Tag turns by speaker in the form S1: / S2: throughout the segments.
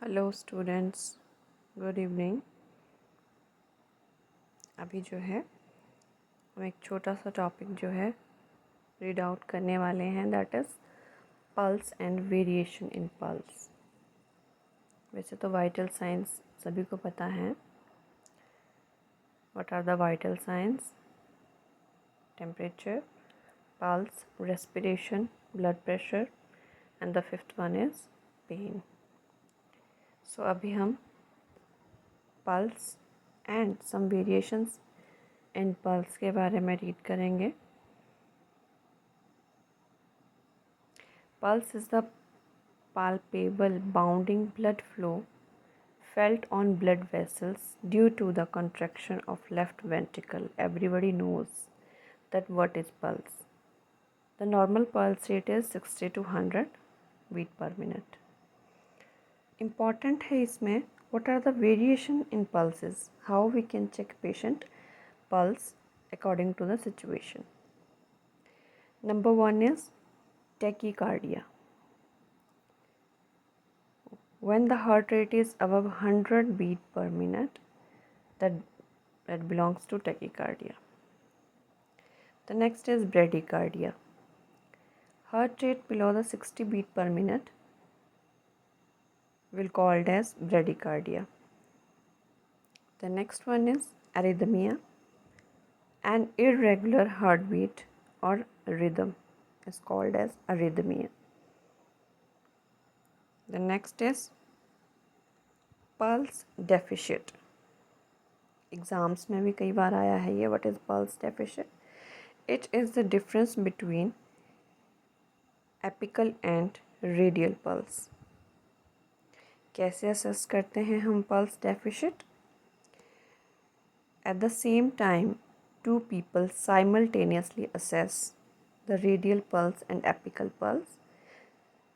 S1: Hello students, good evening. अभी जो है हम एक छोटा सा टॉपिक जो है रीड आउट करने वाले हैं, that is pulse and variation in pulse. वैसे तो वाइटल साइंस सभी को पता है। What are the vital signs? Temperature, pulse, respiration, blood pressure and the fifth one is pain. So अभी हम pulse and some variations in pulse के बारे में रीड करेंगे। Pulse is the palpable bounding blood flow felt on blood vessels due to the contraction of left ventricle. Everybody knows that what is pulse. The normal pulse rate is 60 to 100 beat per minute. Important है इसमें what are the variation in pulses, how we can check patient pulse according to the situation. Number one is tachycardia. When the heart rate is above 100 beat per minute, that belongs to tachycardia. The next is bradycardia. Heart rate below the 60 beat per minute will called as bradycardia. The next one is arrhythmia. An irregular heartbeat or rhythm is called as arrhythmia. The next is pulse deficit. Exams में भी कई बार आया है ये, what is pulse deficit? It is the difference between apical and radial pulse. कैसे assess करते हैं हम pulse deficit? At the same time two people simultaneously assess the radial pulse and apical pulse,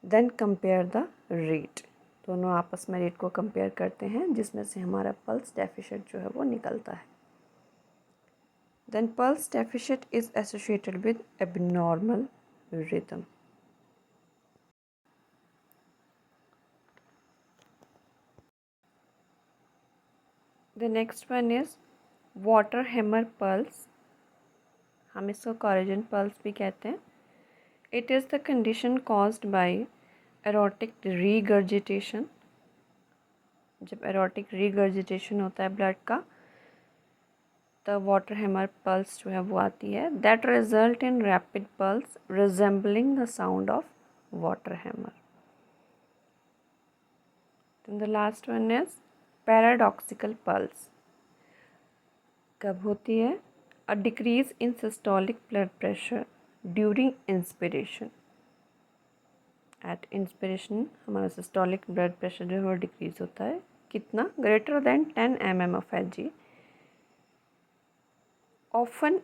S1: then compare the rate. दोनों आपस में rate को compare करते हैं जिसमें से हमारा पल्स डेफिशिट जो है वो निकलता है। Then pulse deficit is associated with abnormal rhythm. The next one is water hammer pulse. हम इसको Corrigan pulse भी कहते हैं। It is the condition caused by aortic regurgitation. जब aortic regurgitation होता है ब्लड का, तब वाटर हैमर पल्स जो है वो आती है। That result in rapid pulse resembling the sound of water hammer. Then the last one is paradoxical pulse. कब होती है? A decrease in systolic blood pressure during inspiration. At inspiration हमारा systolic blood pressure जो है वो decrease होता है। कितना? Greater than 10 mm of Hg, often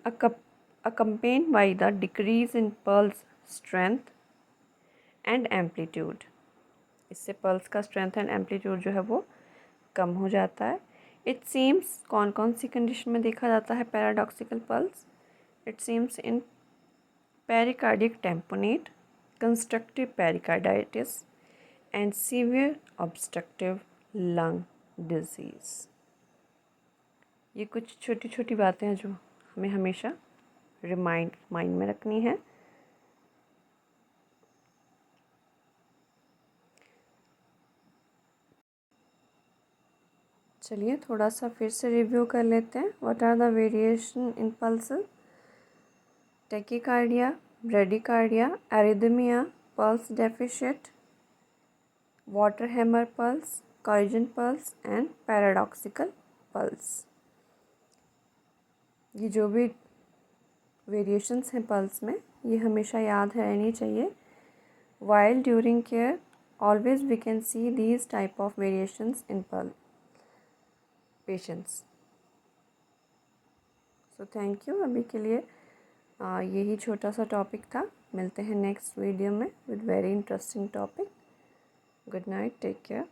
S1: accompanied by the decrease in pulse strength and amplitude. इससे पल्स का स्ट्रेंथ एंड एम्पलीट्यूड जो है वो कम हो जाता है। इट सीम्स कौन कौन सी कंडीशन में देखा जाता है paradoxical pulse? It seems in pericardial tamponade, constrictive pericarditis and severe obstructive lung disease. ये कुछ छोटी छोटी बातें हैं जो हमें हमेशा माइंड में रखनी है। चलिए थोड़ा सा फिर से रिव्यू कर लेते हैं। What are the variation in pulses? Tachycardia, bradycardia, arrhythmia, pulse deficit, water hammer pulse, Corrigan pulse and paradoxical pulse. ये जो भी वेरिएशंस हैं पल्स में, ये हमेशा याद रहनी चाहिए। While during care, always we can see these type of variations in patients. So thank you। अभी के लिए यही छोटा सा टॉपिक था। मिलते हैं नेक्स्ट वीडियो में with very interesting topic. Good night, take care.